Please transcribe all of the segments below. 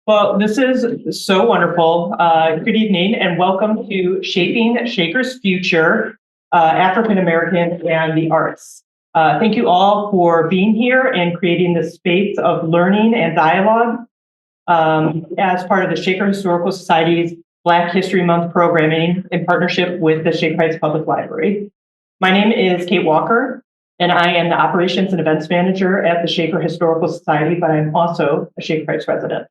Well, this is so wonderful. Good evening and welcome to Shaping Shaker's Future, African American and the Arts. Thank you all for being here and creating this space of learning and dialogue as part of the Shaker Historical Society's Black History Month programming in partnership with the Shaker Heights Public Library. My name is Kate Walker, and I am the Operations and Events Manager at the Shaker Historical Society, but I'm also a Shaker Heights resident.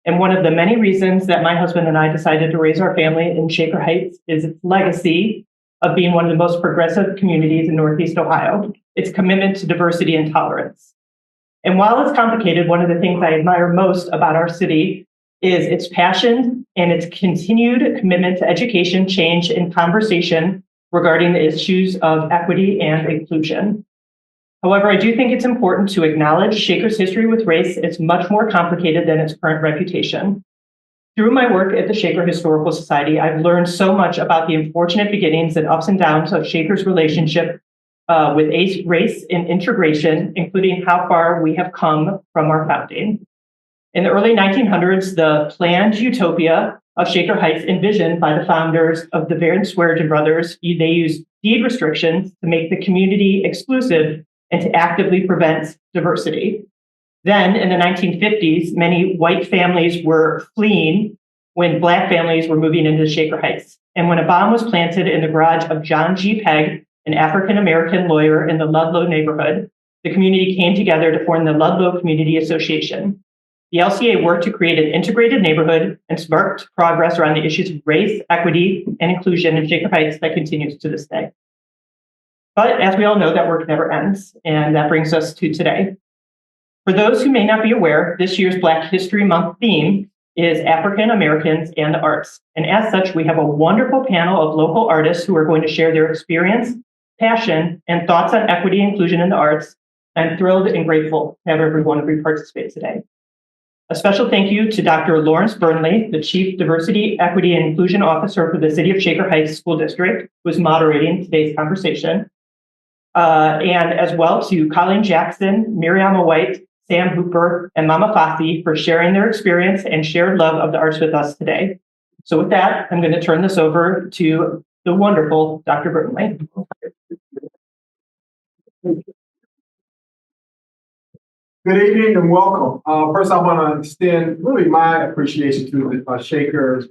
And one of the many reasons that my husband and I decided to raise our family in Shaker Heights is its legacy of being one of the most progressive communities in Northeast Ohio, its commitment to diversity and tolerance. And while it's complicated, one of the things I admire most about our city is its passion and its continued commitment to education, change, and conversation regarding the issues of equity and inclusion. However, I do think it's important to acknowledge Shaker's history with race is much more complicated than its current reputation. Through my work at the Shaker Historical Society, I've learned so much about the unfortunate beginnings and ups and downs of Shaker's relationship with race and integration, including how far we have come from our founding. In the early 1900s, the planned utopia of Shaker Heights envisioned by the founders of the Van Swearingen brothers, they used deed restrictions to make the community exclusive and to actively prevent diversity. Then in the 1950s, many white families were fleeing when Black families were moving into Shaker Heights. And when a bomb was planted in the garage of John G. Pegg, an African-American lawyer in the Ludlow neighborhood, the community came together to form the Ludlow Community Association. The LCA worked to create an integrated neighborhood and sparked progress around the issues of race, equity, and inclusion in Shaker Heights that continues to this day. But as we all know, that work never ends, and that brings us to today. For those who may not be aware, this year's Black History Month theme is African Americans and the Arts. And as such, we have a wonderful panel of local artists who are going to share their experience, passion, and thoughts on equity and inclusion in the arts. I'm thrilled and grateful to have every one of you participate today. A special thank you to Dr. Lawrence Burnley, the Chief Diversity, Equity, and Inclusion Officer for the City of Shaker Heights School District, who is moderating today's conversation. And as well to Colleen Jackson, Mariama Whyte, Sam Hooper, and Mama Fasi for sharing their experience and shared love of the arts with us today. So with that, I'm going to turn this over to the wonderful Dr. Burnley. Good evening and welcome. First, I want to extend really my appreciation to the Shaker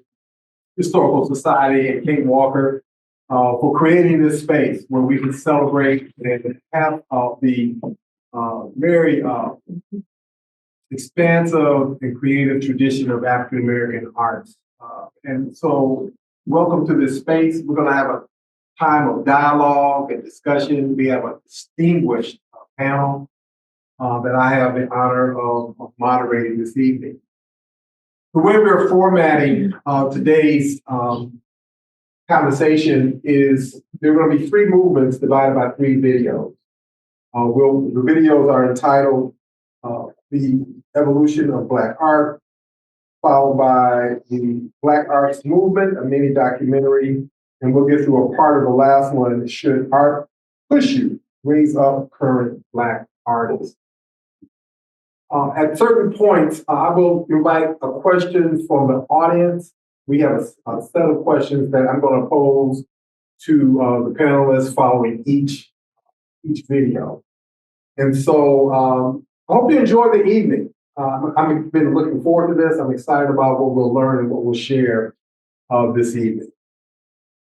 Historical Society and Kate Walker for creating this space where we can celebrate and have the very expansive and creative tradition of African American arts. And so, welcome to this space. We're going to have a time of dialogue and discussion. We have a distinguished panel that I have the honor of moderating this evening. The way we're formatting today's conversation is there are going to be three movements divided by three videos. The videos are entitled The Evolution of Black Art, followed by the Black Arts Movement, a mini documentary, and we'll get through a part of the last one, Should Art Push You? Raise Up Current Black Artists. At certain points, I will invite a question from the audience. We have a set of questions that I'm going to pose to the panelists following each video. And so I hope you enjoy the evening. I've been looking forward to this. I'm excited about what we'll learn and what we'll share this evening.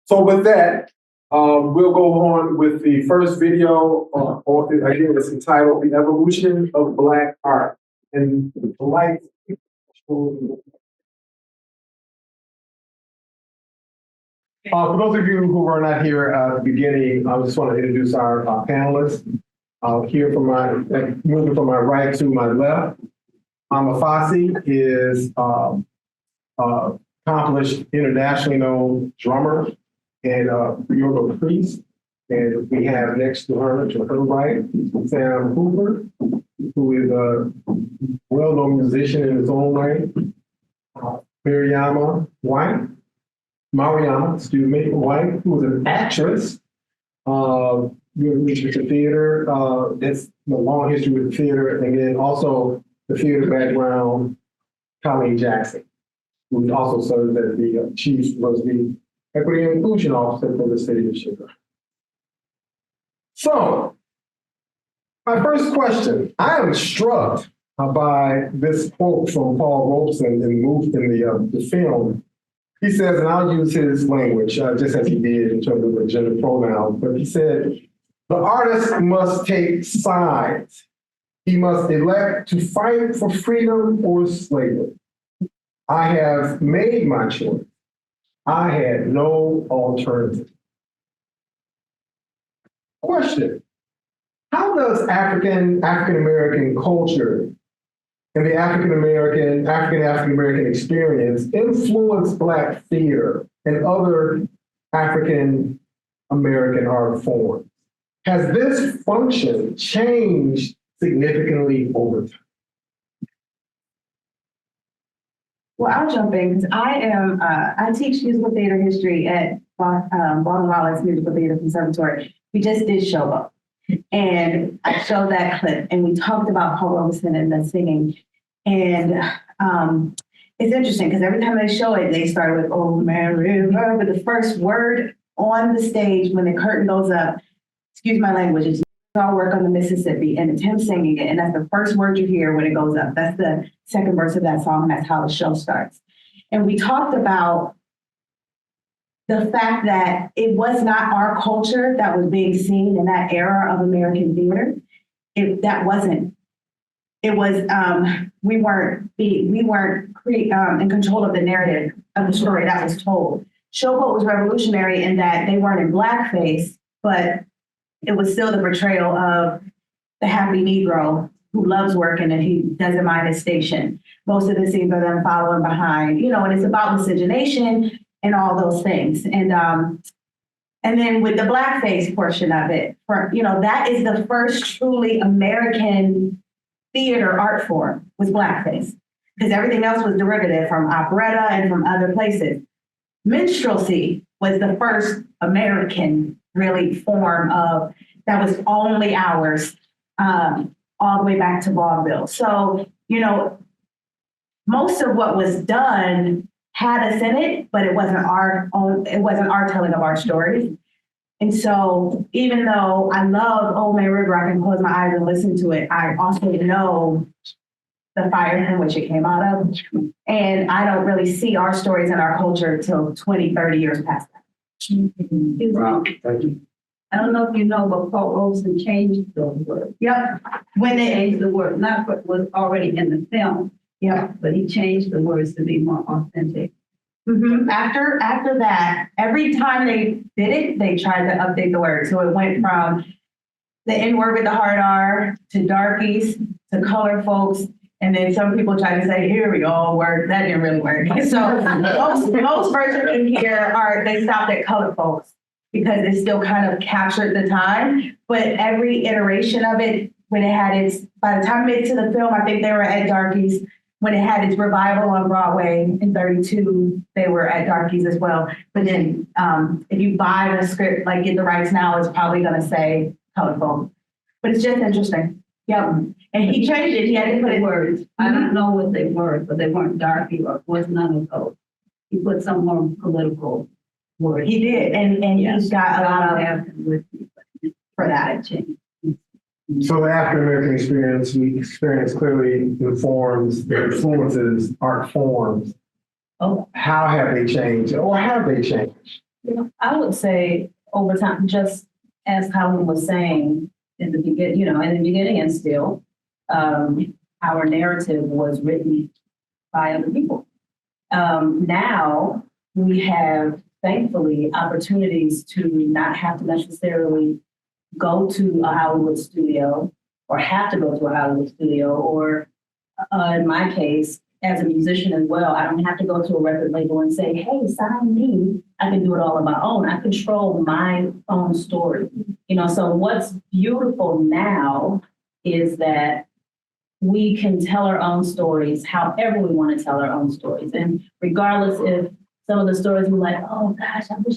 So with that, we'll go on with the first video. Again, it's entitled The Evolution of Black Art. And the lights. For those of you who are not here at the beginning, I just want to introduce our panelists. Here moving from my right to my left, Mama Fasi is accomplished, internationally known drummer and yoga priest. And we have next to her right, Sam Hooper, who is a well-known musician in his own right. Mariama Whyte, who is an actress. With the theater, that's a long history with the theater, and then also the theater background Colleen Jackson, who also serves as the Chief Diversity, Equity, and Inclusion Officer for the City of Chicago. So, my first question, I am struck by this quote from Paul Robeson in the film. He says, and I'll use his language, just as he did in terms of the gender pronouns, but he said, the artist must take sides. He must elect to fight for freedom or slavery. I have made my choice. I had no alternative. Question, how does African American culture and the African American experience influence Black theater and other African American art forms? Has this function changed significantly over time? Well, I'll jump in because I teach musical theater history at Baldwin Wallace Musical Theater Conservatory. We just did Showboat, and I showed that clip, and we talked about Paul Robeson and the singing. And it's interesting because every time they show it, they start with "Oh Mary River," but the first word on the stage when the curtain goes up, excuse my language, it's "I'll work on the Mississippi," and it's him singing it, and that's the first word you hear when it goes up. That's the second verse of that song, and that's how the show starts. And we talked about the fact that it was not our culture that was being seen in that era of American theater. That wasn't. It was we weren't in control of the narrative of the story that was told. Showboat was revolutionary in that they weren't in blackface, but it was still the portrayal of the happy Negro who loves working and he doesn't mind his station. Most of the scenes are them following behind, and it's about miscegenation and all those things. And then with the blackface portion of it, that is the first truly American theater art form was blackface, because everything else was derivative from operetta and from other places. Minstrelsy was the first American really form of that was only ours, all the way back to vaudeville. So, most of what was done had us in it, but it wasn't our telling of our stories. And so even though I love Old Man River, I can close my eyes and listen to it, I also know the fire in which it came out of. And I don't really see our stories and our culture till 20, 30 years past that. Wow, thank you. I don't know if you know, but Paul Robeson changed the word. Yep. When they changed the word, not what was already in the film. Yep. But he changed the words to be more authentic. Mm-hmm. After that, every time they did it, they tried to update the word. So it went from the N word with the hard R to darkies to color folks. And then some people try to say, here we go, word. That didn't really work. So most versions in here they stopped at color folks because it still kind of captured the time. But every iteration of it, when it had by the time it made to the film, I think they were at darkies. When it had its revival on Broadway in 32, they were at darkies as well. But then if you buy the script, like Get the Rights Now, it's probably going to say colorful. But it's just interesting. Yep. And he changed it. He had to put in words. I don't know what they were, but they weren't darky or was none of those. He put some more political words. He did. And he's got a lot of African with me for that. change. So the African American experience clearly influences art forms. Oh. How have they changed, or have they changed? I would say over time, just as Colleen was saying in the beginning, in the beginning and still, our narrative was written by other people. Now we have, thankfully, opportunities to not have to necessarily go to a Hollywood studio or have to go to a Hollywood studio, or in my case, as a musician as well, I don't have to go to a record label and say, hey, sign me. I can do it all on my own. I control my own story. So what's beautiful now is that we can tell our own stories however we want to tell our own stories. And regardless if some of the stories we're like, oh gosh, I wish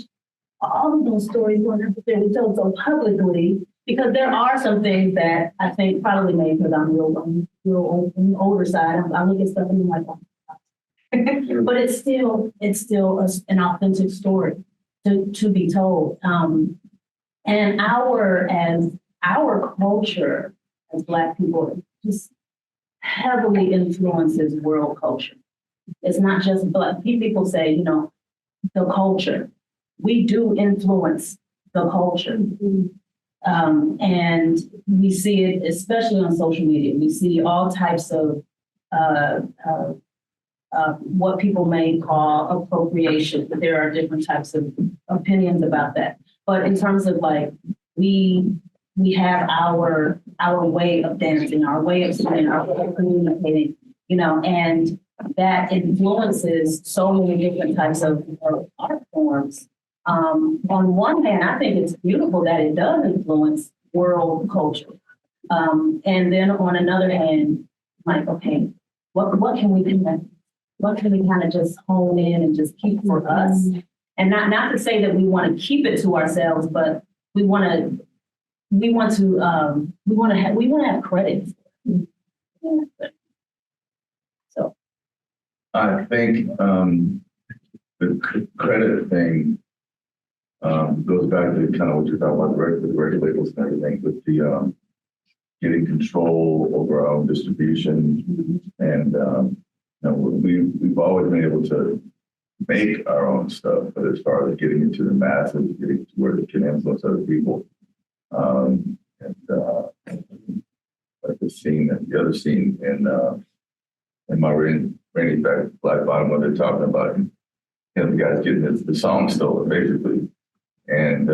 all of those stories weren't necessarily told so publicly, because there are some things that I think probably maybe because I'm real older side. I look at stuff and I'm like, oh, But it's still an authentic story to be told. And our culture as Black people just heavily influences world culture. It's not just Black people say, you know, the culture. We do influence the culture. And we see it, especially on social media. We see all types of what people may call appropriation, but there are different types of opinions about that. But in terms of like, we have our way of dancing, our way of singing, our way of communicating, you know, and that influences so many different types of art forms. On one hand, I think it's beautiful that it does influence world culture. And then on another hand, like, okay, what can we do? What can we kind of just hone in and just keep for us? And not to say that we want to keep it to ourselves, but we want to have credit. So I think the credit thing goes back to kind of what you're talking about, the record labels and everything, with the getting control over our own distribution. And you know, we've always been able to make our own stuff, but as far as getting into the masses, getting to where it can influence other people, like the other scene in my rainy back Black Bottom, when they're talking about, you know, the guys getting the song stolen basically, and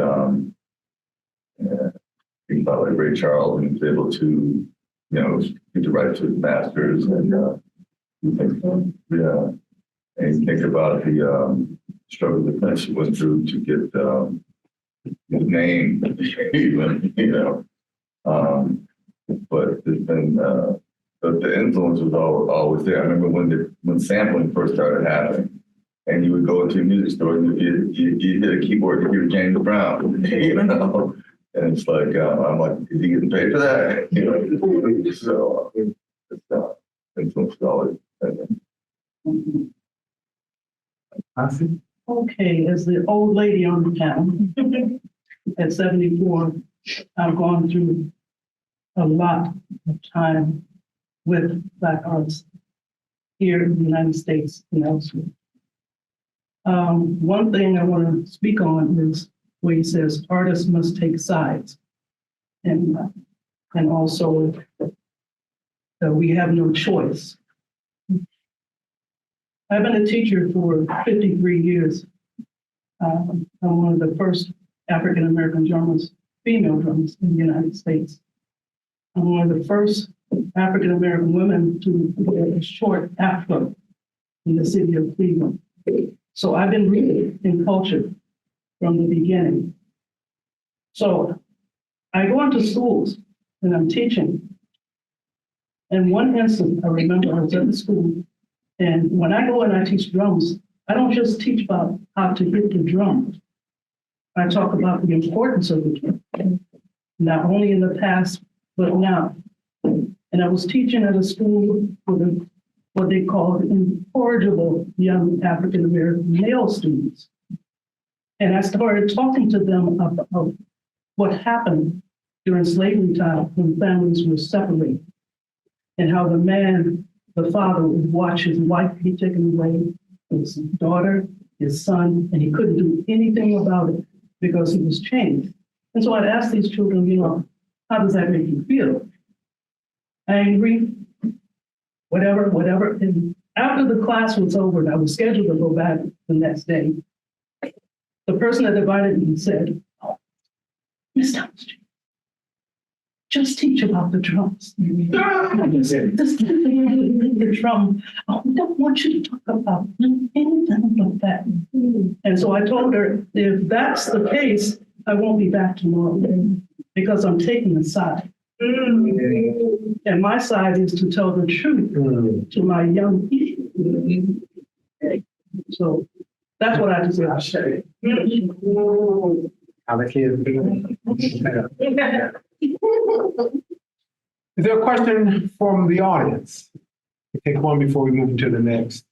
think about like Ray Charles, and he was able to, you know, get the right to the masters, and and you think about the struggle that Fasi went through to get his name, even, you know. But there's been the influence was always there. I remember when sampling first started happening, and you would go into a music store and you hit a keyboard, you hear James Brown, you know. And it's like, I'm like, is he getting paid for that? You know, so it's influence is always there. Fasi? Okay, as the old lady on the panel, at 74, I've gone through a lot of time with Black artists here in the United States and elsewhere. One thing I want to speak on is where he says artists must take sides, and also that we have no choice. I've been a teacher for 53 years. I'm one of the first African-American drummers, female drummers in the United States. I'm one of the first African-American women to wear a short afro in the city of Cleveland. So I've been rooted in culture from the beginning. So I go into schools and I'm teaching. And one instance, I remember I was at the school, and when I go and I teach drums, I don't just teach about how to hit the drum. I talk about the importance of the drum, not only in the past, but now. And I was teaching at a school for what they call incorrigible young African-American male students. And I started talking to them about what happened during slavery time when families were separated, and how the man, the father, would watch his wife be taken away, his daughter, his son, and he couldn't do anything about it because he was chained. And so I'd ask these children, you know, how does that make you feel? Angry, whatever. And after the class was over and I was scheduled to go back the next day, the person that invited me said, "Oh, Miss Thomas, just teach about the drums. Just the drum. Oh, we don't want you to talk about anything like that." And so I told her, if that's the case, I won't be back tomorrow because I'm taking a side. And my side is to tell the truth to my young people. So that's what I just want to say. How the kids Is there a question from the audience? We'll take one before we move to the next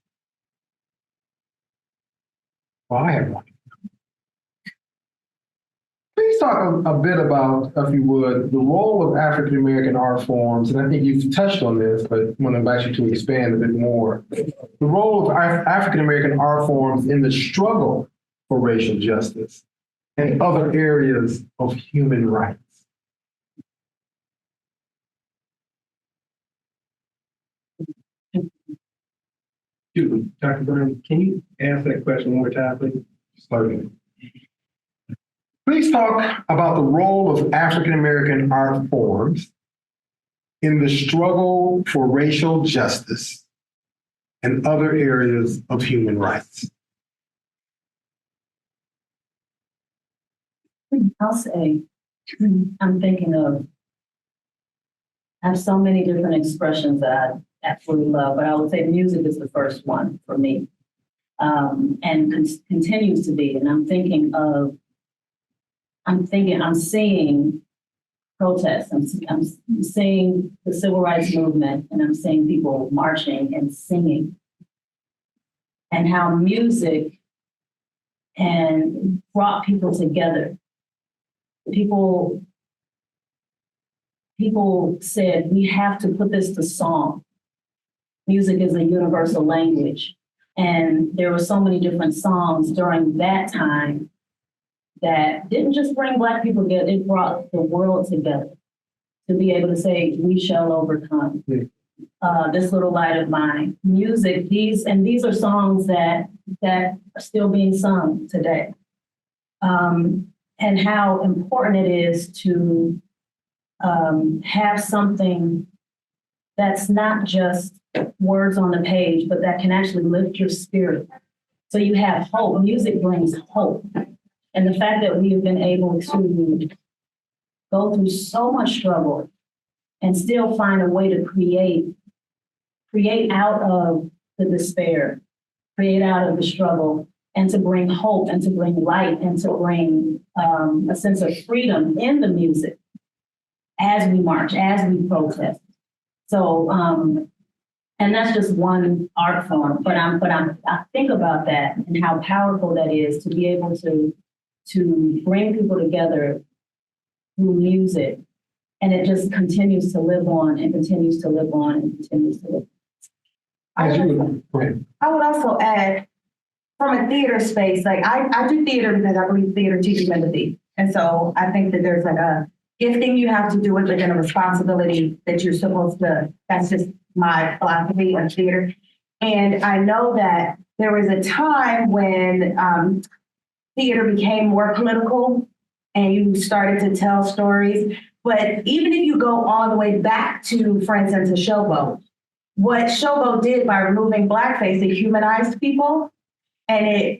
Well, I have one. Please talk a bit about, if you would, the role of African American art forms, and I think you've touched on this, but I want to invite you to expand a bit more. The role of African American art forms in the struggle for racial justice and other areas of human rights. Dr. Burnley, can you ask that question one more time, please? Certainly. Please talk about the role of African American art forms in the struggle for racial justice and other areas of human rights. I'll say, I'm thinking of, I have so many different expressions that I absolutely love, but I would say music is the first one for me, and continues to be. And I'm seeing protests. I'm seeing the civil rights movement, and I'm seeing people marching and singing, and how music and brought people together. People said, we have to put this to song. Music is a universal language. And there were so many different songs during that time that didn't just bring Black people together, it brought the world together to be able to say, we shall overcome. This little light of mine. Music, these are songs that are still being sung today. And how important it is to have something that's not just words on the page, but that can actually lift your spirit. So you have hope. Music brings hope. And the fact that we have been able to go through so much struggle and still find a way to create out of the despair, create out of the struggle, and to bring hope and to bring light and to bring a sense of freedom in the music as we march, as we protest. So, and that's just one art form, but I think about that and how powerful that is to be able to bring people together through music, and it just continues to live on and continues to live on and continues to live on. I would also add, from a theater space, like I do theater because I believe theater teaches empathy. And so I think that there's like a gifting you have to do it, but then a responsibility that you're supposed to, that's just my philosophy on theater. And I know that there was a time when theater became more political and you started to tell stories. But even if you go all the way back to, for instance, a Showboat, what Showboat did by removing blackface, it humanized people. And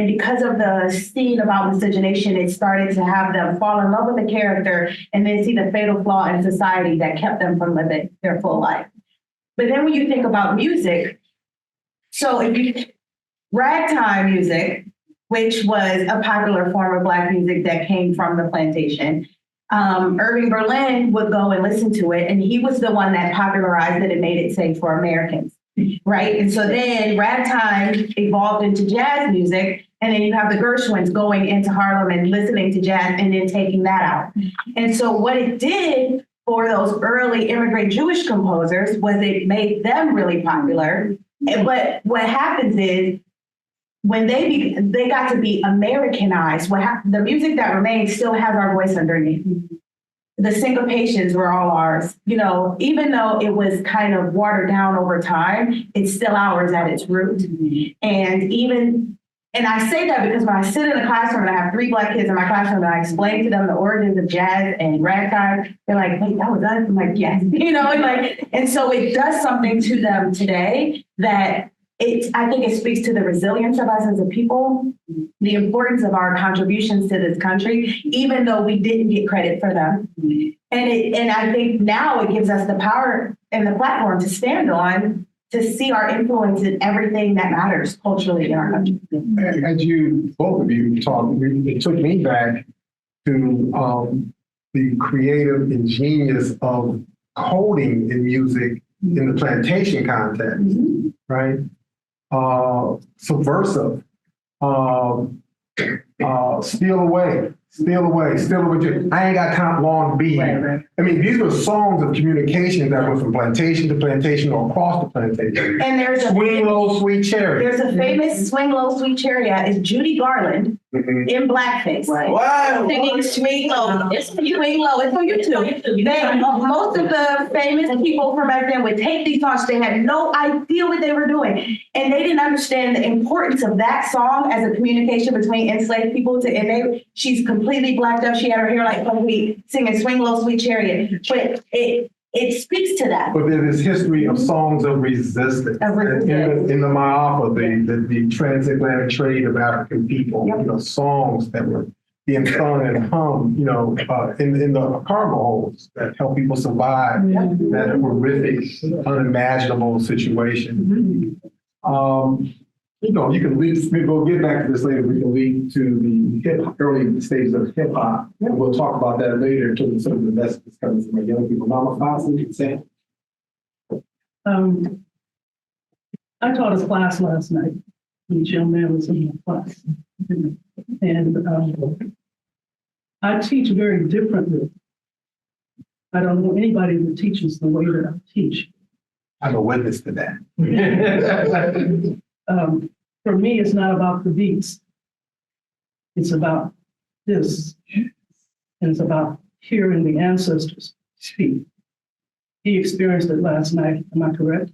because of the scene about miscegenation, it started to have them fall in love with the character and then see the fatal flaw in society that kept them from living their full life. But then when you think about music, so if you ragtime music, which was a popular form of Black music that came from the plantation, Irving Berlin would go and listen to it, and he was the one that popularized it and made it safe for Americans. Right. And so then ragtime evolved into jazz music. And then you have the Gershwins going into Harlem and listening to jazz and then taking that out. And so what it did for those early immigrant Jewish composers was it made them really popular. But what happens is when they got to be Americanized, the music that remains still has our voice underneath. The syncopations were all ours. You know, even though it was kind of watered down over time, it's still ours at its root. And I say that because when I sit in a classroom and I have 3 Black kids in my classroom and I explain to them the origins of jazz and ragtime, they're like, wait, that was us? I'm like, yes. You know, and so it does something to them today that I think it speaks to the resilience of us as a people, the importance of our contributions to this country, even though we didn't get credit for them. And I think now it gives us the power and the platform to stand on to see our influence in everything that matters culturally in our country. As you, both of you talked, it took me back to the creative and genius of coding in music in the plantation context, right? Subversive Steal Away. I ain't got time long to be here. I mean, these were songs of communication that went from plantation to plantation or across the plantation. And there's a Swing Low, Sweet Chariot. there's a famous Swing Low, Sweet Chariot. Is Judy Garland in blackface. Wow. Singing Swing Low. It's Swing Low. It's on YouTube. Most of the famous people from back then would take these songs. They had no idea what they were doing. And they didn't understand the importance of that song as a communication between enslaved people she's completely blacked up. She had her hair like Colleen singing Swing Low, Sweet Chariot. But it speaks to that. But there's this history of songs of resistance. In the Ma'afa, the transatlantic trade of African people, songs that were being sung and hummed, in the cargo holds that help people survive that horrific, unimaginable situation. You can we'll get back to this later. We can lead to the early stages of hip hop. And we'll talk about that later in terms of some of the messages coming from our young people. Mama Fasi, say. I taught a class last night. Each young man was in my class. And I teach very differently. I don't know anybody that teaches the way that I teach. I'm a witness to that. For me, it's not about the beats. It's about this. And it's about hearing the ancestors speak. He experienced it last night, am I correct?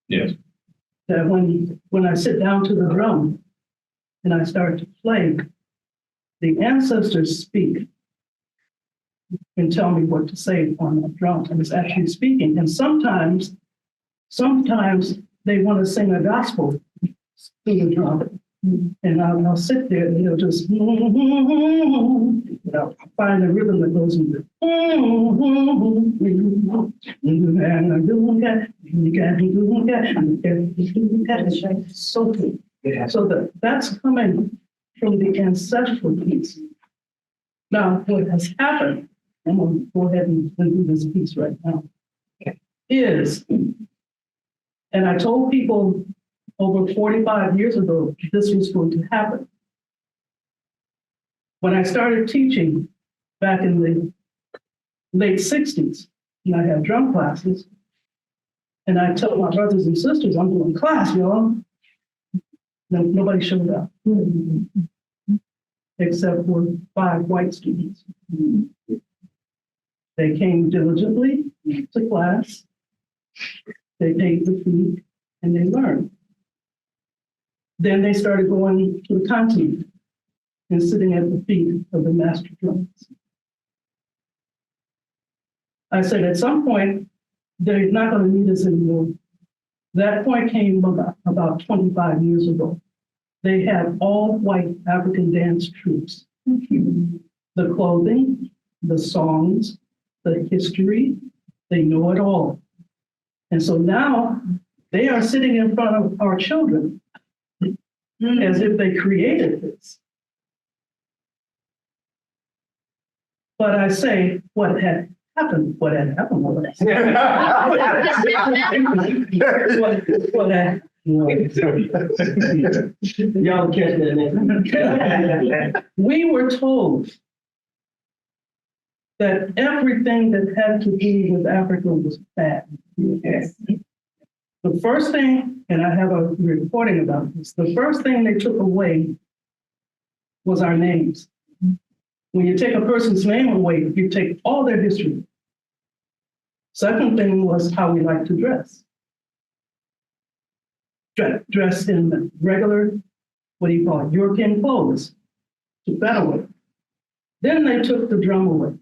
Yes. That when I sit down to the drum and I start to play, the ancestors speak and tell me what to say on that drum. And it's actually speaking. And sometimes they want to sing a gospel through the drum. And I'll sit there and they'll just, find the rhythm that goes with it. So good. Yeah. So that's coming from the ancestral piece. Now, what has happened, I'm going to go ahead and do this piece right now, is, and I told people over 45 years ago, this was going to happen. When I started teaching back in the late 60s, and I had drum classes, and I told my brothers and sisters, I'm doing class, y'all. Nobody showed up, except for 5 white students. They came diligently to class, they paid the fee, and they learned. Then they started going to the continent and sitting at the feet of the master drummers. I said, at some point, they're not going to need us anymore. That point came about 25 years ago. They have all white African dance troupes. The clothing, the songs, the history, they know it all. And so now they are sitting in front of our children as if they created this. But I say, what had happened was, what had, Y'all catch that. we were told that everything that had to do with Africa was bad. Yes. The first thing, and I have a recording about this, the first thing they took away was our names. When you take a person's name away, you take all their history. Second thing was how we like to dress. Dress in regular, European clothes, took that away. Then they took the drum away.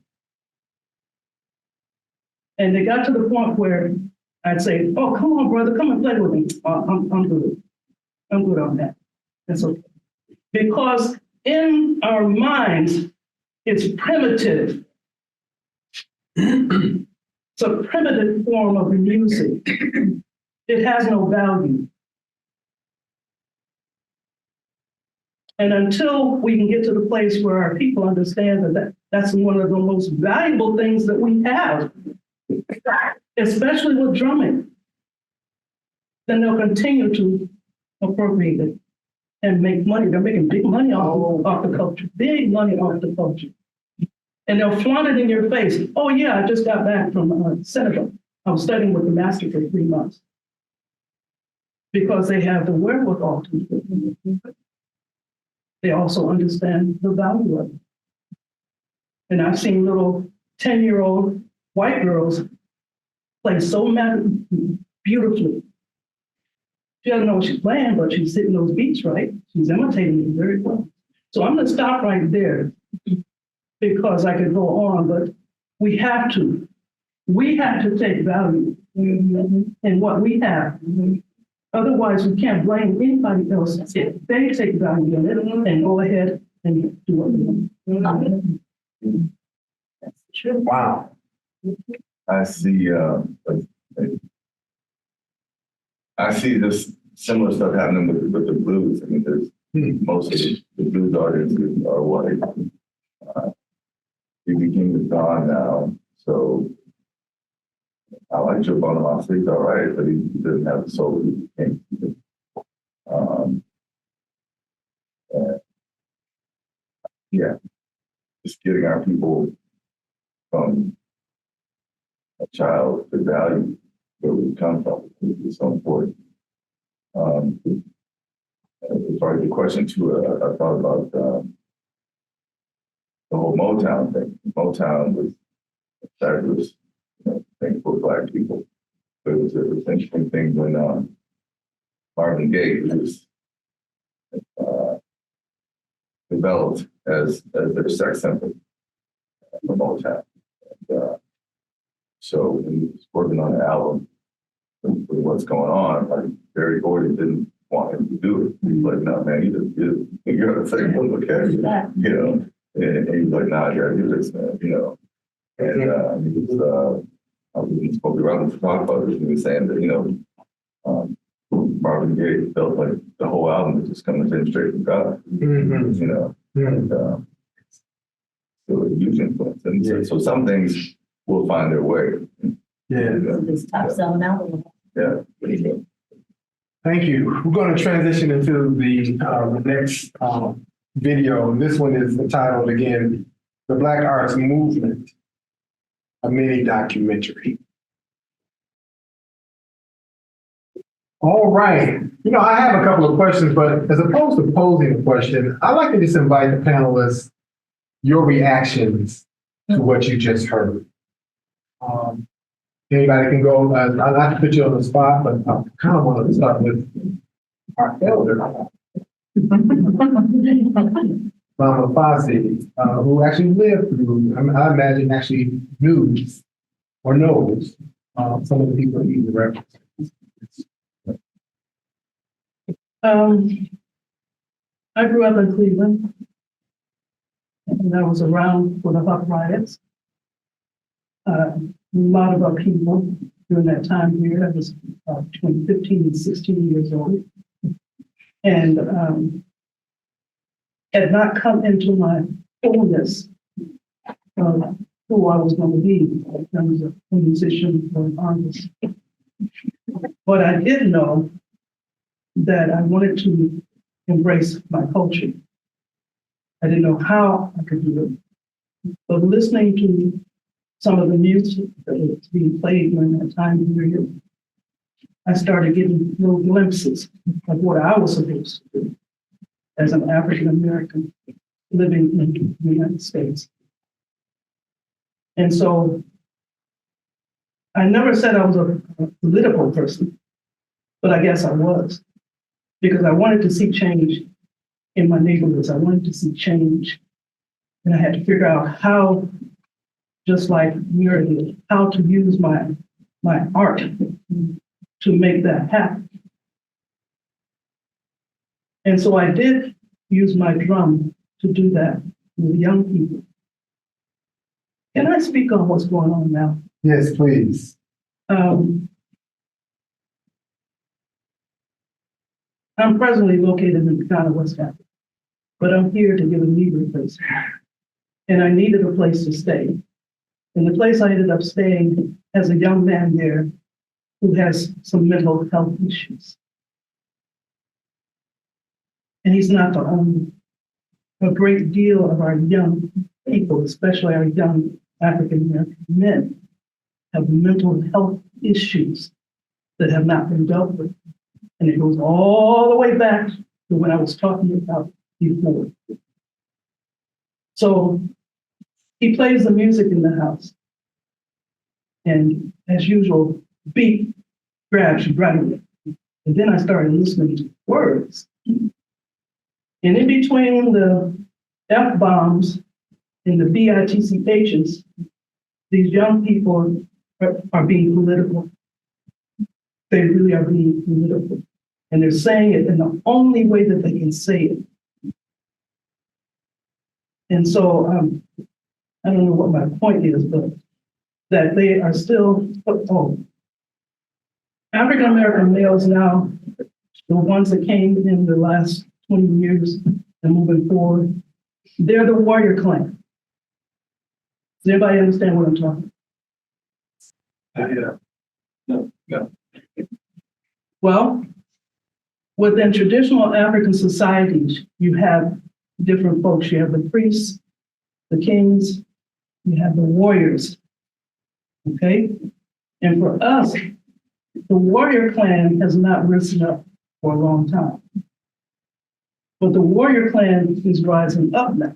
And they got to the point where I'd say, oh, come on, brother, come and play with me. I'm good. I'm good on that. That's okay. Because in our minds, it's primitive. It's a primitive form of music. It has no value. And until we can get to the place where our people understand that that's one of the most valuable things that we have, especially with drumming, then they'll continue to appropriate it and make money. They're making big money off the culture, big money off the culture. And they'll flaunt it in your face. Oh yeah, I just got back from Senegal. I was studying with the master for 3 months. Because they have the wherewithal to do it. They also understand the value of it. And I've seen little 10-year-old white girls play so beautifully. She doesn't know what she's playing, but she's hitting those beats right. She's imitating it very well. So I'm going to stop right there because I could go on, but we have to take value in what we have. Otherwise, we can't blame anybody else if they take value in it and go ahead and do what they want. That's true. Wow. I see this similar stuff happening with the blues. I mean, there's most of the blues artists are white. BB King is gone now, so I like Joe Bonamassa, he's all right, but he doesn't have the soul of BB King. Yeah, just getting our people from a child to value where we come from is so important. As far as the question too, I thought about the whole Motown thing. Motown was a fabulous thing for Black people. But it was an interesting thing when Marvin Gaye was developed as their sex symbol for Motown. And, so when he was working on the album with what's going on, like Barry Gordy didn't want him to do it. He was like, no, man, you're gonna say, okay, you know. And he was like, nah, I gotta do this, man, you know. And he was I was supposed to be around to talk about this, and he was saying that, you know, Marvin Gaye felt like the whole album was just coming straight from God, you know. And so a huge influence. And so some things will find their way. Yeah. This top selling album. Yeah. Thank you. We're going to transition into the next video. This one is entitled, again, The Black Arts Movement, a mini documentary. All right. You know, I have a couple of questions, but as opposed to posing a question, I'd like to just invite the panelists, your reactions to what you just heard. Anybody can go, not to put you on the spot, but I kind of want to start with our elder, Mama Fasi, who actually lived through, I imagine actually knows some of the people that you reference. I grew up in Cleveland, and I was around for the Buck riots. A lot of our people during that time period, I was between 15 and 16 years old, and had not come into my fullness of who I was going to be in terms of a musician or an artist. But I did know that I wanted to embrace my culture. I didn't know how I could do it, but listening to some of the music that was being played during that time period, I started getting little glimpses of what I was supposed to do as an African American living in the United States. And so I never said I was a political person, but I guess I was, because I wanted to see change in my neighborhoods. I wanted to see change. And I had to figure out how, just like Mira did, how to use my art to make that happen. And so I did use my drum to do that with young people. Can I speak on what's going on now? Yes, please. I'm presently located in the town of West Africa, but I'm here to give a knee replacement. And I needed a place to stay. And the place I ended up staying has a young man there who has some mental health issues. and he's not the only. A great deal of our young people, especially our young African American men, have mental health issues that have not been dealt with. And it goes all the way back to what I was talking about before. So he plays the music in the house. And as usual, beat grabs you right away. And then I started listening to words. And in between the F-bombs and the BITCHs, these young people are being political. They really are being political. And they're saying it in the only way that they can say it. And so I don't know what my point is, but that they are still, African American males now, the ones that came in the last 20 years and moving forward, they're the warrior clan. Does anybody understand what I'm talking about? No. Well, within traditional African societies, you have different folks. You have the priests, the kings, you have the warriors, okay? And for us, the warrior clan has not risen up for a long time. But the warrior clan is rising up now.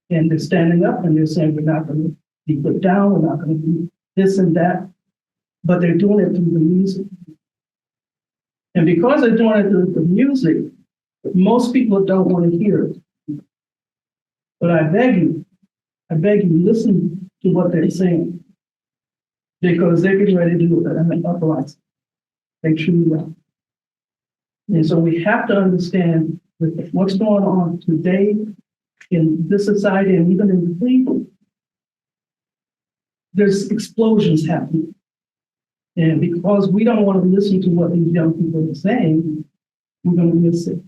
And they're standing up and they're saying, we're not going to be put down, we're not going to do this and that. But they're doing it through the music. And because they're doing it through the music, most people don't want to hear it. But I beg you, listen to what they're saying. Because they're getting ready to do an uprising. They truly are. And so we have to understand that what's going on today in this society and even in Cleveland, there's explosions happening. And because we don't want to listen to what these young people are saying, we're going to miss it.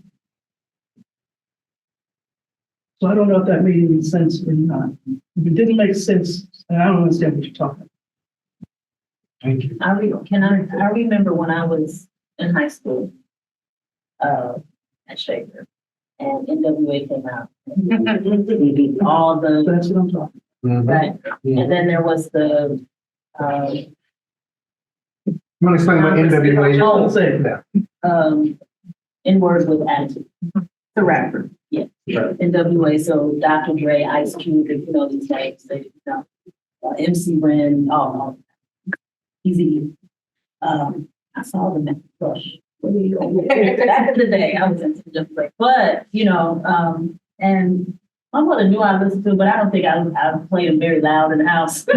So I don't know if that made any sense or not. If it didn't make sense, I don't understand what you're talking about. Thank you. I remember when I was in high school at Shaker, and NWA came out. All the That's what I'm talking right, and then there was the You want to explain what NWA is? Oh, say. N-word with attitude. The rapper. Yeah, NWA. So Dr. Dre, Ice Cube, you know these names. They, you know, MC Ren, all Easy. I saw them at the Crush. Back in the day, I was into just like, but you know, and my mother knew I listened to, but I don't think I played them very loud in the house. But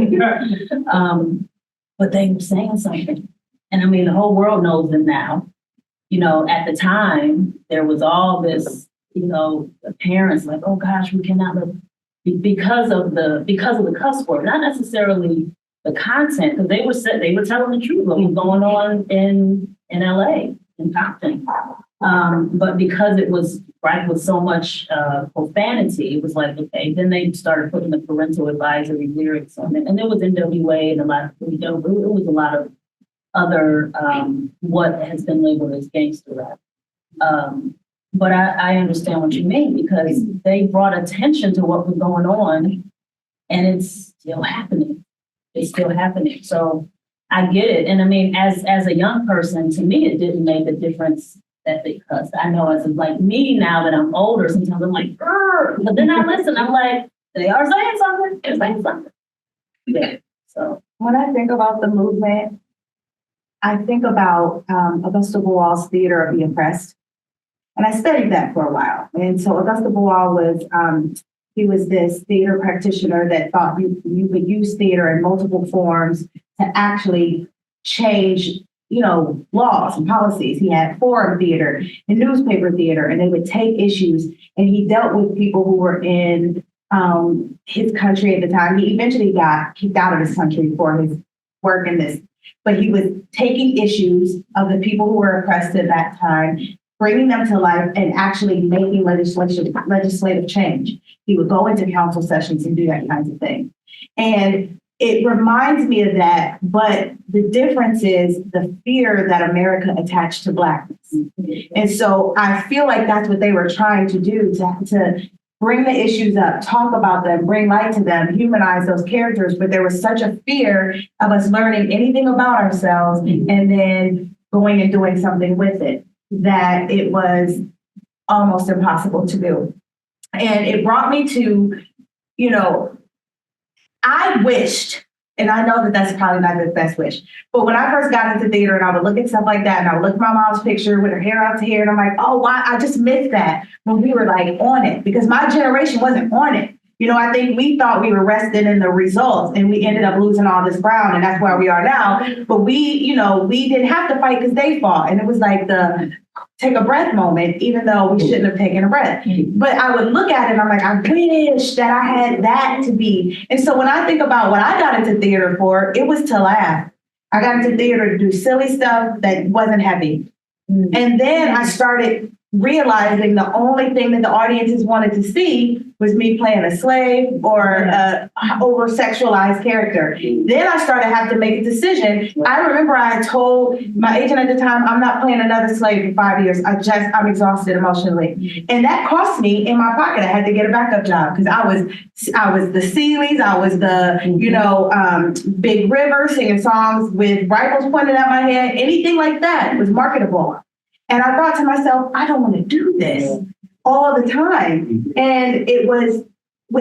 they were saying something, and I mean, the whole world knows them now. You know, at the time, there was all this, you know, the parents like, oh gosh, we cannot let, because of the cuss word, not necessarily the content, because they were telling the truth what was going on in LA, in Compton. But because it was right with so much profanity, it was like, okay, then they started putting the parental advisory lyrics on it. And there was NWA and a lot of, you know, it was a lot of other what has been labeled as gangster rap. But I understand what you mean, because they brought attention to what was going on, and it's still happening. It's still happening. So I get it. And I mean, as a young person, to me, it didn't make a difference that they cussed. I know as like me now that I'm older, sometimes I'm like, but then I listen, I'm like, they are saying something. They're saying something. Yeah. So When I think about the movement, I think about Augusta Boal's Theater of the Oppressed. And I studied that for a while. And so Augusta Boal was, he was this theater practitioner that thought you could use theater in multiple forms to actually change, you know, laws and policies. He had forum theater and newspaper theater, and they would take issues, and he dealt with people who were in his country at the time. He eventually got kicked out of his country for his work in this, but he was taking issues of the people who were oppressed at that time, bringing them to life and actually making legislative change. He would go into council sessions and do that kinds of thing. And it reminds me of that, but the difference is the fear that America attached to Blackness. And so I feel like that's what they were trying to do, to bring the issues up, talk about them, bring light to them, humanize those characters. But there was such a fear of us learning anything about ourselves and then going and doing something with it that it was almost impossible to do. And it brought me to, you know, I wished, and I know that that's probably not the best wish, but when I first got into theater and I would look at stuff like that and I would look at my mom's picture with her hair out to here and I'm like, oh, why? I just missed that when we were like on it, because my generation wasn't on it. You know, I think we thought we were rested in the results and we ended up losing all this ground, and that's where we are now. But we, you know, we didn't have to fight because they fought. And it was like the take a breath moment, even though we shouldn't have taken a breath. But I would look at it and I'm like, I wish that I had that to be. And so when I think about what I got into theater for, it was to laugh. I got into theater to do silly stuff that wasn't heavy. And then I started realizing the only thing that the audiences wanted to see was me playing a slave or a over-sexualized character. Then I started having to make a decision. I remember I told my agent at the time, I'm not playing another slave for 5 years. I'm exhausted emotionally. And that cost me in my pocket. I had to get a backup job because I was the Sealeys, I was the, you know, Big River singing songs with rifles pointed at my head. Anything like that was marketable. And I thought to myself, I don't want to do this all the time. And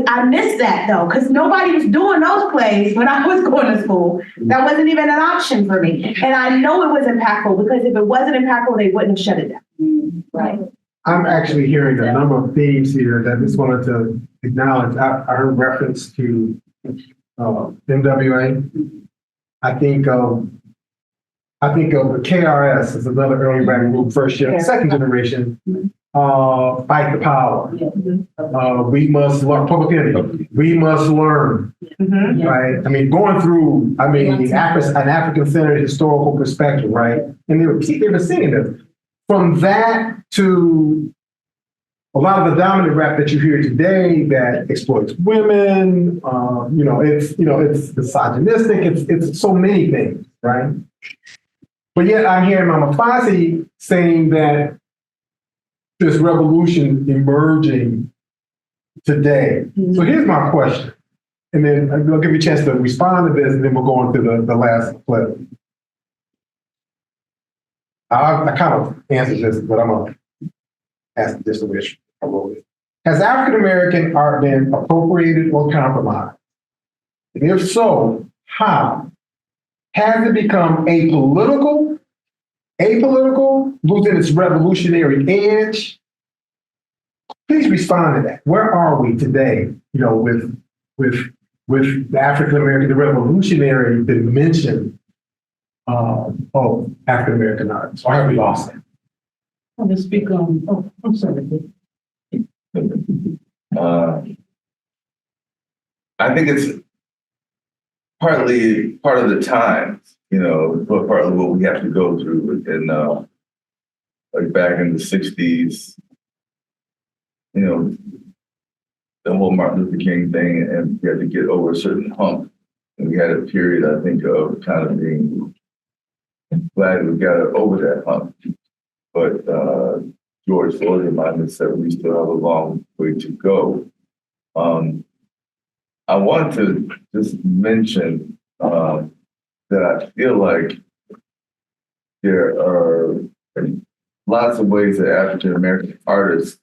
I missed that though, because nobody was doing those plays when I was going to school. That wasn't even an option for me. And I know it was impactful because if it wasn't impactful, they wouldn't have shut it down. Right. I'm actually hearing a number of themes here that I just wanted to acknowledge. I heard reference to NWA. I think of the KRS as another early writing group, first year, second generation. Fight the power. We must learn, public enemy. We must learn, right? I mean, going through, an African-centered historical perspective, right? And they were singing this. From that to a lot of the dominant rap that you hear today that exploits women, it's misogynistic, it's so many things, right? But yet I'm hearing Mama Fasi saying that this revolution emerging today. So here's my question, and then I'll give you a chance to respond to this, and then we'll go on to the last clip. I kind of answered this, but I'm going to ask this the way I wrote it. Has African-American art been appropriated or compromised? And if so, how? Has it become apolitical, losing its revolutionary edge? Please respond to that. Where are we today, with the African-American, the revolutionary dimension of African-American art? Or have we lost it? I'll just speak on, I'm sorry. I think it's partly part of the times, but partly what we have to go through. And like back in the 60s, the whole Martin Luther King thing, and we had to get over a certain hump. And we had a period, I think, of kind of being glad we got over that hump. But George Floyd reminded us that we still have a long way to go. I want to just mention that I feel like there are lots of ways that African-American artists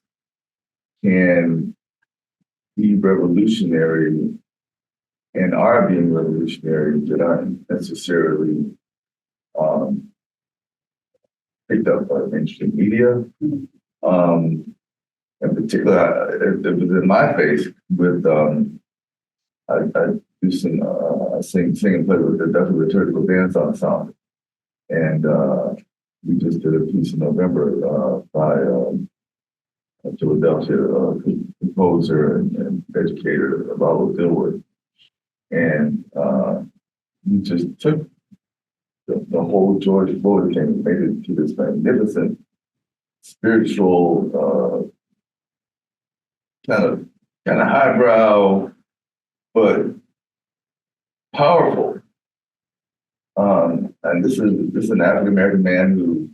can be revolutionary and are being revolutionary that aren't necessarily picked up by mainstream media. In particular, it was in my face with I do some sing and play with the Dutch Liturgical Dance Ensemble, and we just did a piece in November by a Philadelphia composer and educator, Lalo Dilworth, and we just took the whole George Floyd thing and made it to this magnificent spiritual kind of highbrow, but powerful. And this is an African American man who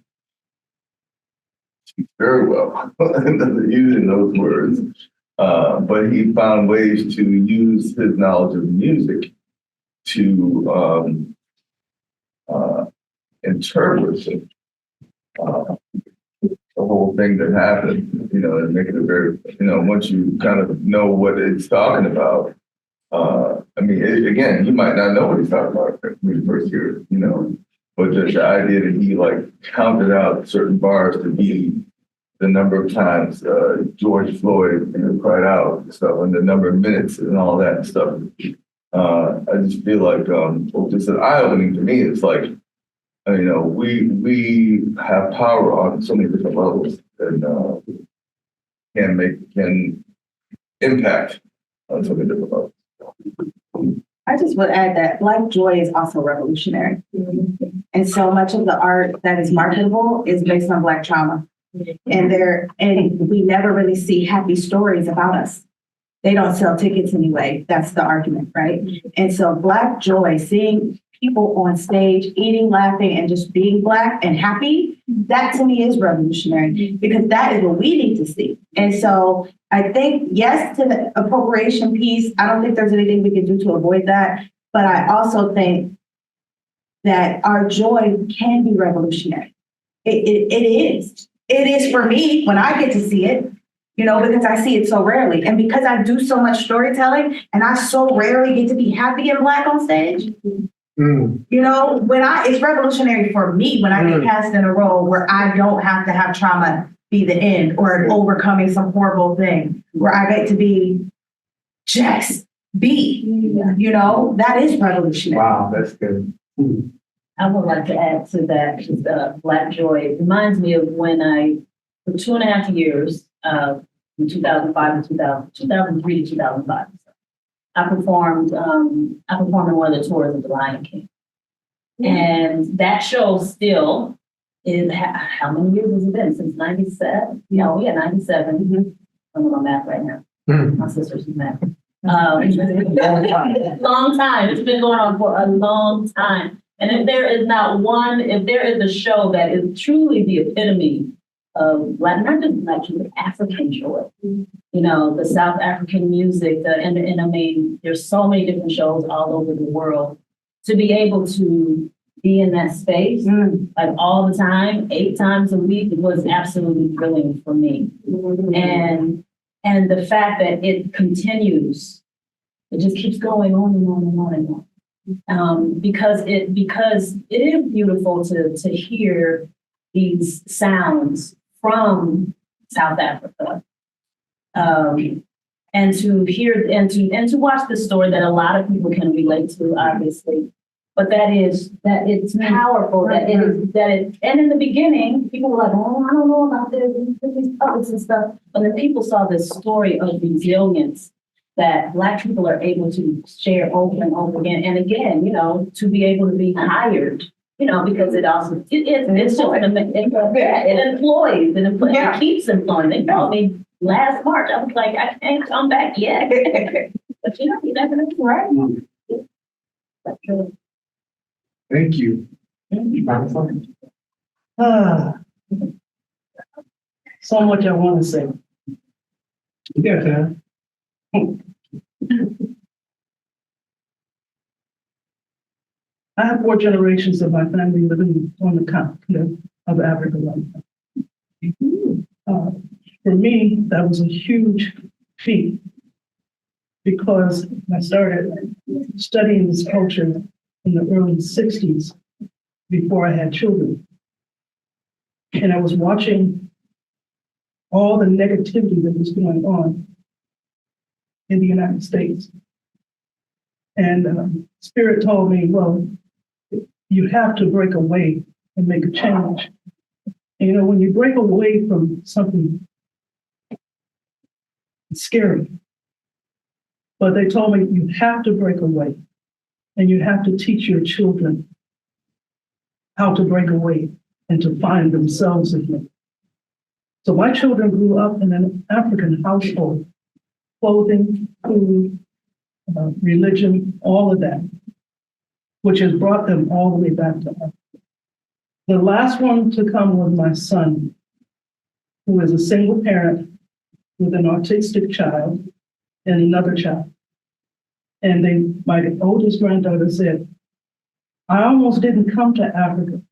speaks very well, using those words, but he found ways to use his knowledge of music to interpret the whole thing that happened, and make it a very, once you kind of know what it's talking about. I mean, again, you might not know what he's talking about when you first hear it, but the idea that he counted out certain bars to be the number of times George Floyd cried out and stuff, and the number of minutes and all that stuff. I just feel like just an eye-opening to me. It's like, we have power on so many different levels and can impact on so many different levels. I just would add that Black joy is also revolutionary. And so much of the art that is marketable is based on Black trauma. And we never really see happy stories about us. They don't sell tickets anyway. That's the argument, right? And so Black joy, seeing people on stage eating, laughing, and just being Black and happy, that to me is revolutionary because that is what we need to see. And so I think, yes, to the appropriation piece, I don't think there's anything we can do to avoid that. But I also think that our joy can be revolutionary. It is. It is for me when I get to see it, because I see it so rarely. And because I do so much storytelling and I so rarely get to be happy and Black on stage, it's revolutionary for me when I get cast in a role where I don't have to have trauma be the end or overcoming some horrible thing, where I get to be just be, that is revolutionary. Wow, that's good. I would like to add to that, Black joy. It reminds me of when for 2.5 years, from 2005 to 2003 to 2005, I performed in one of the tours of The Lion King. And that show still is, how many years has it been? Since 97? 97. I'm on my math right now. My sister's math. Long time. It's been going on for a long time. And if there is a show that is truly the epitome of Black, not just Black joy, but African joy, the South African music, and I mean, there's so many different shows all over the world. To be able to be in that space, all the time, 8 times a week, was absolutely thrilling for me. And the fact that it continues, it just keeps going on and on and on and on. Because it is beautiful to hear these sounds from South Africa, and to hear and to watch the story that a lot of people can relate to, obviously. But that it's powerful. And in the beginning, people were like, "Oh, I don't know about these puppets and stuff." But then people saw this story of resilience that Black people are able to share over and over again and again, to be able to be hired, because it also, it's just, it employs, it keeps employing. They called me last March. I was like, I can't come back yet. But you never know, right? Thank you. So much I want to say. You got time. I have 4 generations of my family living on the continent of Africa right now. For me, that was a huge feat because I started studying this culture in the early 60s before I had children. And I was watching all the negativity that was going on in the United States. And Spirit told me, well, you have to break away and make a change. And, when you break away from something, it's scary. But they told me you have to break away and you have to teach your children how to break away and to find themselves again. So my children grew up in an African household, clothing, food, religion, all of that. which has brought them all the way back to us. The last one to come was my son, who is a single parent with an autistic child and another child. And my oldest granddaughter said, I almost didn't come to Africa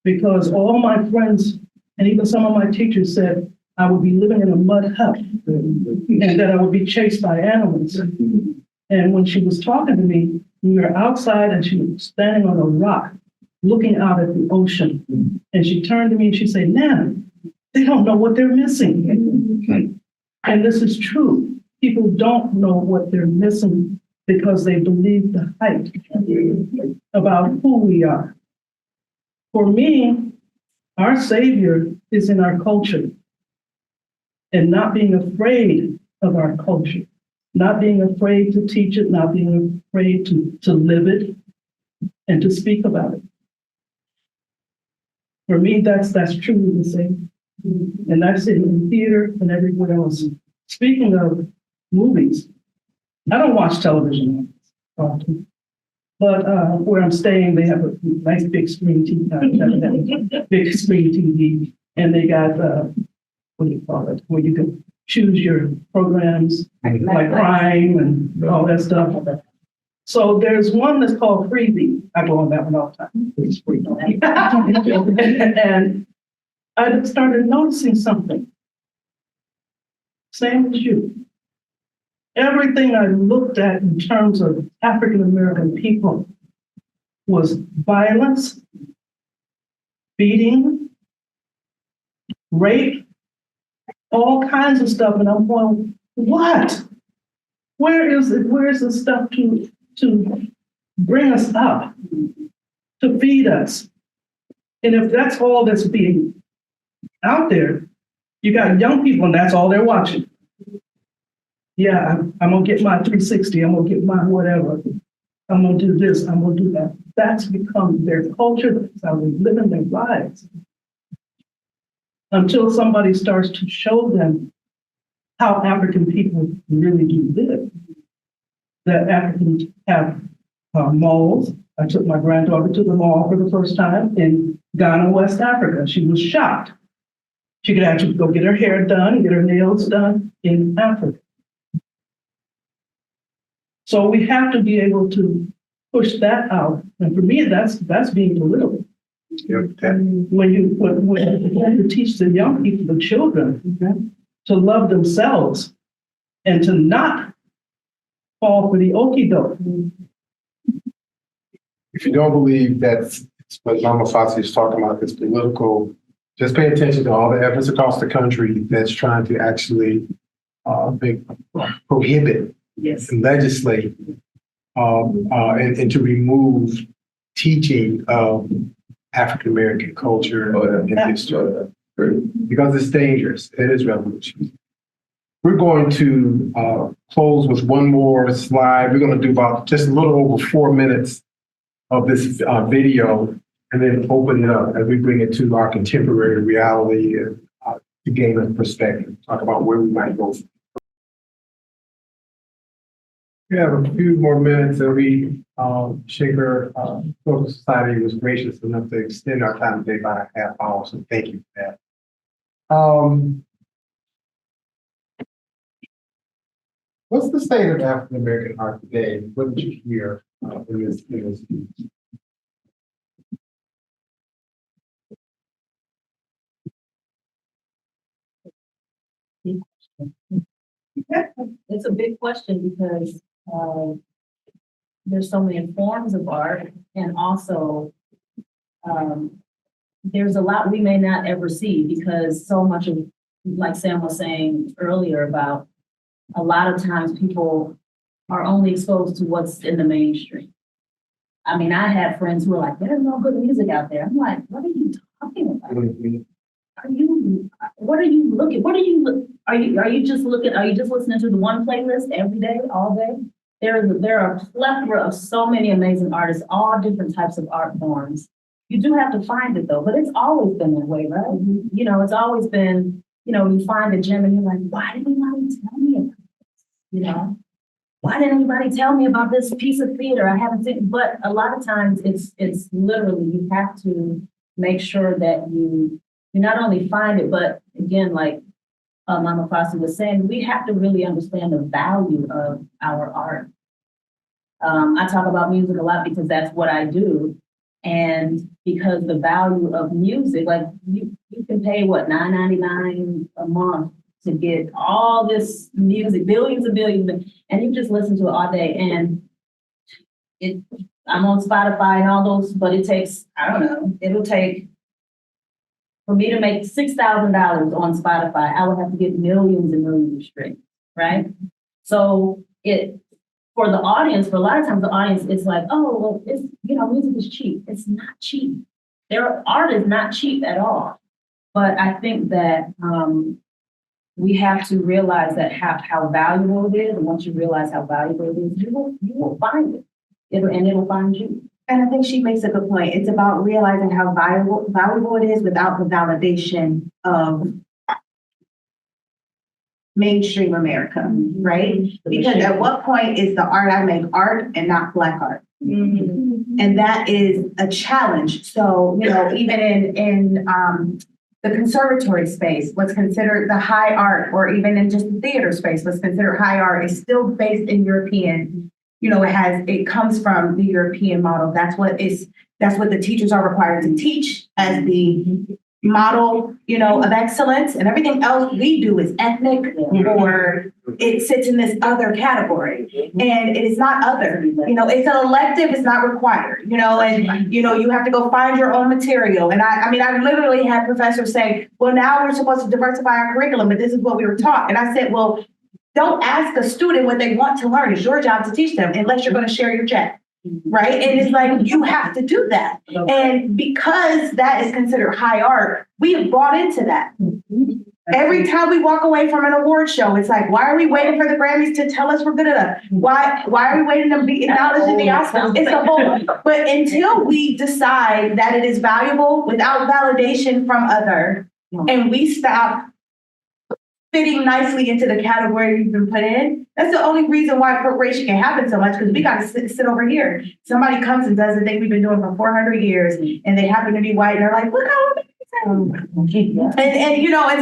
because all my friends and even some of my teachers said I would be living in a mud hut and that I would be chased by animals. And when she was talking to me, we were outside and she was standing on a rock looking out at the ocean. And she turned to me and she said, Nana, they don't know what they're missing. And this is true. People don't know what they're missing because they believe the hype about who we are. For me, our savior is in our culture and not being afraid of our culture, not being afraid to teach it, not being afraid to live it and to speak about it. For me, that's truly the same. And that's in theater and everywhere else. Speaking of movies, I don't watch television often, but where I'm staying, they have a nice big screen TV, big screen TV, and they got, what do you call it, where you can choose your programs, like crime and all that stuff. So there's one that's called Freebie. I go on that one all the time. It's free. And I started noticing something. Same as you. Everything I looked at in terms of African American people was violence, beating, rape, all kinds of stuff. And I'm going, what? Where is the stuff to bring us up, to feed us? And if that's all that's being out there, you got young people and that's all they're watching. Yeah, I'm gonna get my 360, I'm gonna get my whatever. I'm gonna do this, I'm gonna do that. That's become their culture, that's how they live in their lives. Until somebody starts to show them how African people really do live. That Africans have malls. I took my granddaughter to the mall for the first time in Ghana, West Africa. She was shocked. She could actually go get her hair done, get her nails done in Africa. So we have to be able to push that out. And for me, that's being political. When you teach the young people, the children, to love themselves and to not fall for the okie doke. If you don't believe that's what Mama Fasi is talking about, it's political, just pay attention to all the efforts across the country that's trying to actually prohibit and legislate and to remove teaching of African American culture and history. Because it's dangerous. It is revolutionary. We're going to close with one more slide. We're going to do about just a little over 4 minutes of this video and then open it up as we bring it to our contemporary reality and to gain a perspective, talk about where we might go. We have a few more minutes and we, Shaker Social Society was gracious enough to extend our time today by a half hour, so thank you for that. What's the state of African American art today? What did you hear in this speech? It's a big question because there's so many forms of art, and also there's a lot we may not ever see because so much of, like Sam was saying earlier about, a lot of times people are only exposed to what's in the mainstream. I mean, I had friends who were like, there's no good music out there. I'm like, what are you talking about? What are you looking, are you just listening to the one playlist every day, all day? There are a plethora of so many amazing artists, all different types of art forms. You do have to find it though, but it's always been that way, right? You know, it's always been, you know, you find a gem and you're like, why did nobody tell me about this? You know? why didn't anybody tell me about this piece of theater? I haven't seen, but a lot of times it's literally, you have to make sure that you not only find it, but again, like Mama Fasi was saying, we have to really understand the value of our art. I talk about music a lot because that's what I do. And because the value of music, like you can pay what, $9.99 a month to get all this music, billions and billions, and you just listen to it all day. And I'm on Spotify and all those, but it takes, I don't know, it'll take, for me to make $6,000 on Spotify, I would have to get millions and millions of streams, right? So for the audience, for a lot of times the audience is like, oh, well, it's, music is cheap. It's not cheap. Their art is not cheap at all. But I think that we have to realize that how valuable it is. And once you realize how valuable it is, you will find it. It'll find you. And I think she makes a good point. It's about realizing how valuable it is without the validation of mainstream America, right? Because at what point is the art I make art and not Black art? Mm-hmm. And that is a challenge. So, even in the conservatory space, what's considered the high art, or even in just the theater space, what's considered high art is still based in European. It comes from the European model. That's what the teachers are required to teach as the model, of excellence, and everything else we do is ethnic, or it sits in this other category. And it is not other, it's an elective, it's not required, and you have to go find your own material. And I literally had professors say, well, now we're supposed to diversify our curriculum, but this is what we were taught. And I said, well, don't ask a student what they want to learn. It's your job to teach them, unless you're going to share your check. Right. And it's like, you have to do that. And because that is considered high art, we have bought into that. Every time we walk away from an award show, it's like, why are we waiting for the Grammys to tell us we're good enough? Why are we waiting to be acknowledged in the Oscars? It's a whole, but until we decide that it is valuable without validation from other, and we stop fitting nicely into the category we've been put in, that's the only reason why appropriation can happen so much, because we got to sit over here. Somebody comes and does the thing we've been doing for 400 years, and they happen to be white, and they're like, look how and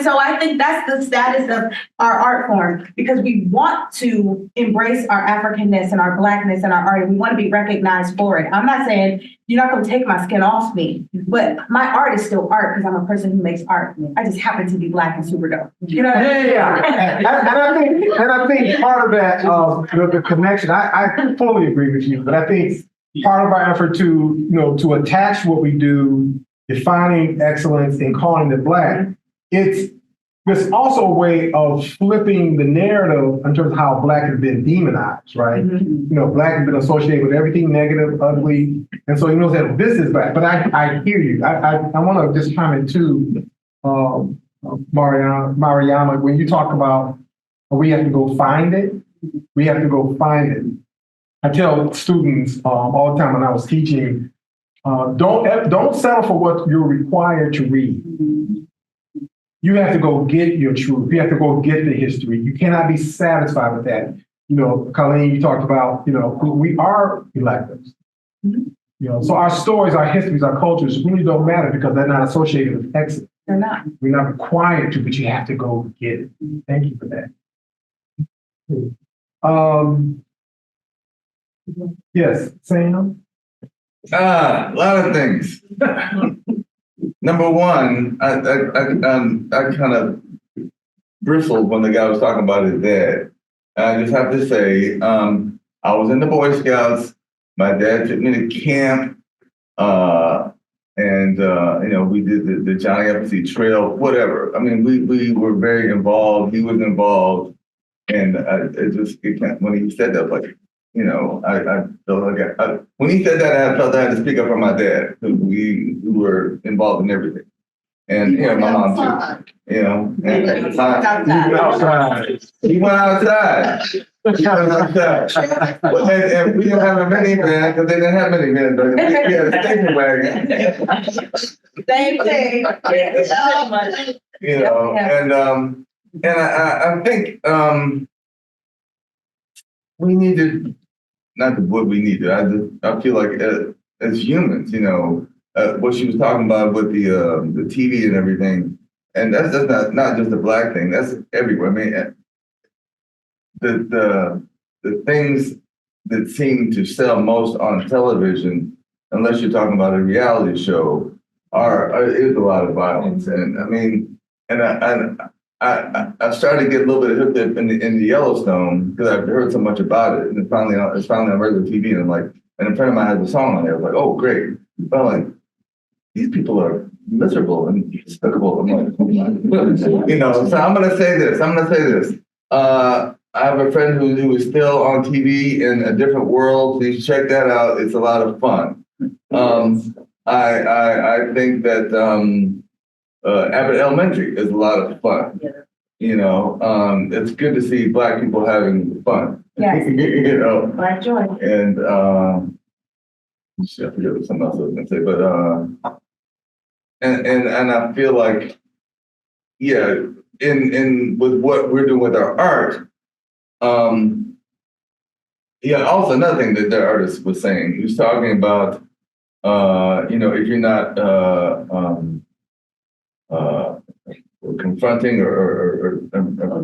so I think that's the status of our art form, because we want to embrace our Africanness and our Blackness and our art, and we want to be recognized for it. I'm not saying you're not going to take my skin off me, but my art is still art because I'm a person who makes art. I just happen to be Black and super dope. What I mean? Yeah. And I think part of that, the connection, I fully agree with you, but I think part of our effort to attach what we do, defining excellence and calling it Black, it's also a way of flipping the narrative in terms of how Black has been demonized, right? Mm-hmm. Black has been associated with everything negative, ugly, and so that this is Black. But I hear you. I want to just comment too, Mariama, when you talk about we have to go find it, we have to go find it. I tell students all the time when I was teaching, don't settle for what you're required to read. You have to go get your truth. You have to go get the history. You cannot be satisfied with that. Colleen, you talked about, we are electives. So our stories, our histories, our cultures really don't matter because they're not associated with excellence. They're not. We're not required to, but you have to go get it. Thank you for that. Yes, Sam? A lot of things. Number one, I kind of bristled when the guy was talking about his dad. I just have to say, I was in the Boy Scouts. My dad took me to camp, and we did the Johnny Appleseed Trail, whatever. I mean, we were very involved. He was involved, and when he said that, like, I felt like when he said that, I felt I had to speak up for my dad, because we were involved in everything. And, my mom too, and at the time, he went outside. And we didn't have a minivan, because they didn't have minivans, but we had a station wagon. Same thing. And I think, we need to, not what we need to, I feel like as humans, you know, what she was talking about with the TV and everything, and that's just not just a Black thing, that's everywhere. I mean, the things that seem to sell most on television, unless you're talking about a reality show, is a lot of violence. And I mean, and I started to get a little bit hooked in the Yellowstone because I've heard so much about it, and it's finally on regular TV, and I'm like, and a friend of mine has a song on there. I was like, oh great, but I'm like, these people are miserable and despicable. I'm like, you know, so I'm gonna say this. I have a friend who is still on TV in a different world. Please check that out. It's a lot of fun. I think that Abbott Elementary is a lot of fun. You know, it's good to see Black people having fun. Yes. You know, Black joy. and I forget what something else I was gonna say, but and I feel like, yeah, in with what we're doing with our art. Yeah, also another thing that the artist was saying, he was talking about, you know, if you're not confronting or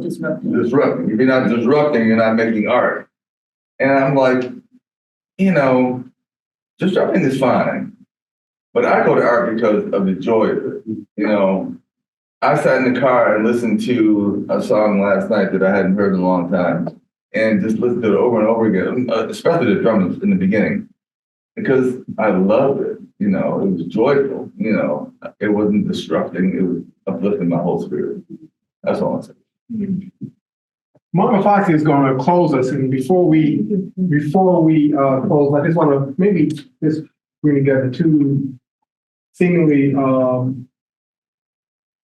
disrupting, if you're not disrupting, you're not making art. And I'm like, you know, disrupting is fine, but I go to art because of the joy of it. You know, I sat in the car and listened to a song last night that I hadn't heard in a long time, and just listened to it over and over again, especially the drums in the beginning, because I loved it. You know, it was joyful. You know, it wasn't disrupting. It was uplifting my whole spirit. That's all I'm saying. Mama Fasi is going to close us, and before we close, I just want to maybe just bring together two seemingly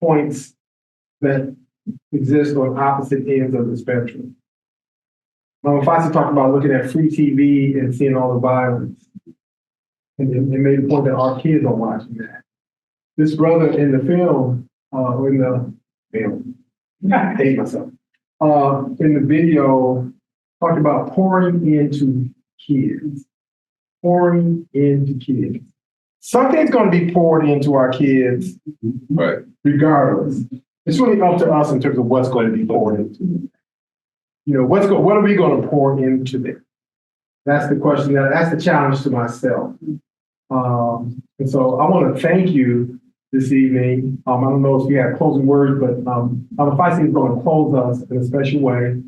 points that exist on opposite ends of the spectrum. Mama Fasi talked about looking at free TV and seeing all the violence, and it made the point that our kids are watching that. This brother in the film, I hate myself. In the video, talked about pouring into kids. Something's going to be poured into our kids, Right. regardless. It's really up to us in terms of what's going to be poured into them. You know, what are we going to pour into them? That's the question. That's the challenge to myself. And so I want to thank you this evening. I don't know if you have closing words, but Mama Fasi is going to close us in a special way.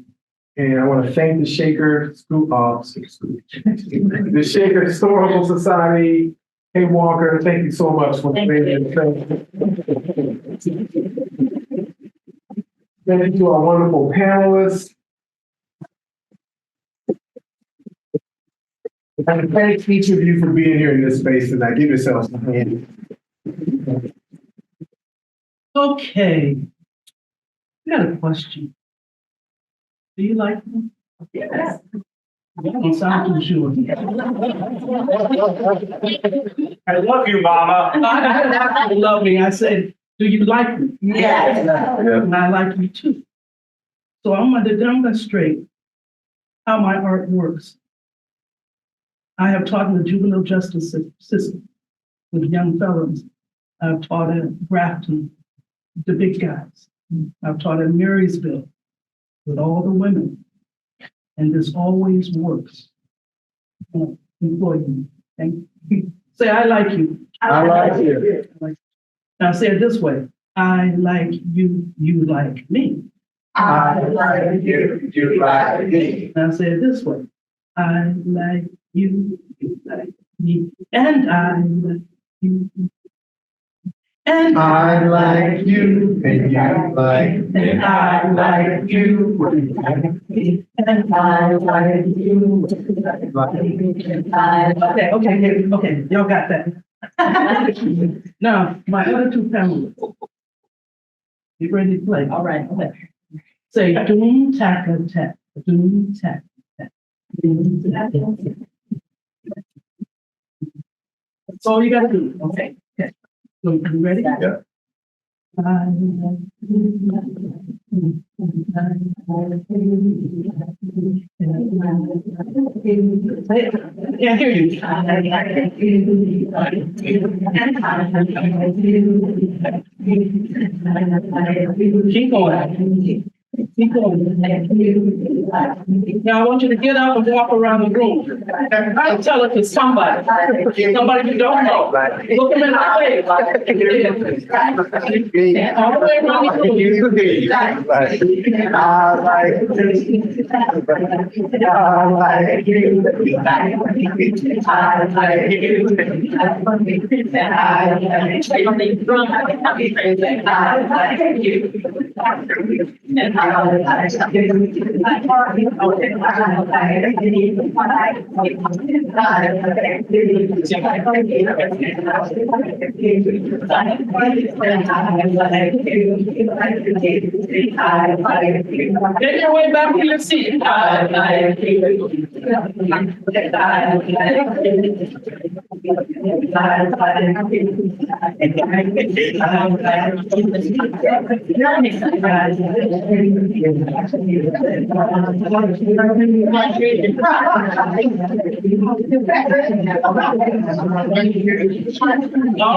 And I want to thank the Shaker the Shaker Historical Society. Hey Walker, thank you so much for being here. Thank you to our wonderful panelists. And thank each of you for being here in this space tonight. Give yourselves a hand. Okay. I got a question. Do you like me? Yes. You don't sound too sure. I love you, Mama. I love me. I said, do you like me? Yes. And I like you too. So I'm going to demonstrate how my art works. I have taught in the juvenile justice system with young felons. I've taught at Grafton, the big guys. I've taught at Marysville with all the women. And this always works. Employ me. Thank you. Say, I like you. I like you. Now say it this way. I like you, you like me. I like you, you like me. Now say it this way. I like you, you like me. And I like you. And I like you, and you like me. and I like you. And I like you. Okay, y'all got that. Now, my other two panelists. You ready to play? All right, okay. Say doom taka tack, doom taka tack. Doom taka tack. That's all you gotta do, okay? Okay. So you ready? Yeah. I like you. Yeah, hear you. Keep going. Keep going. Now I want you to get up and walk around the room and tell it to somebody. Somebody you don't know. Look them in the face. All the way around the Get your way back to your seat. All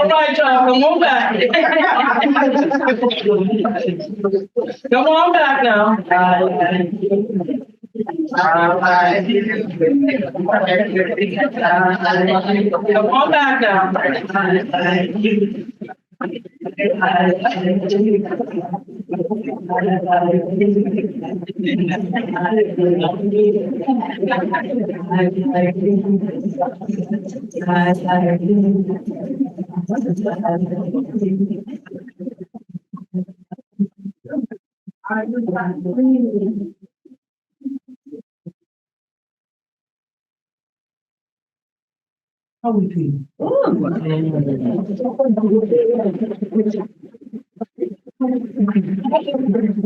right, y'all, come on back. Come on back now. Come on back now. How we feeling?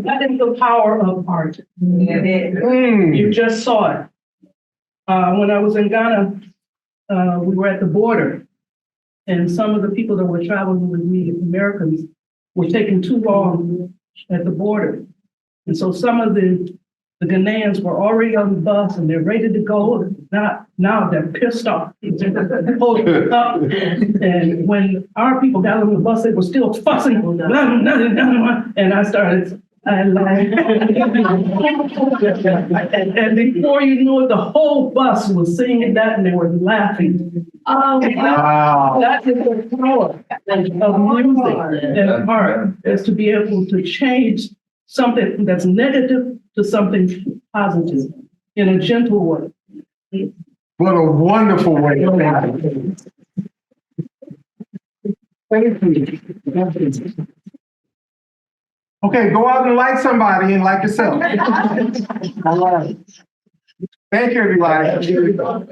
That is the power of art. You just saw it. When I was in Ghana, we were at the border, and some of the people that were traveling with me, Americans, were taking too long at the border. And so some of the Ghanaians were already on the bus and they're ready to go. Now they're pissed off. They're holding up. And when our people got on the bus, they were still fussing. And I started, and before you knew it, the whole bus was singing that and they were laughing. Oh, wow. That is the power of music and art, is to be able to change something that's negative to something positive in a gentle way. What a wonderful way to thank you. Okay, go out and like somebody and like yourself. All right. Thank you, everybody.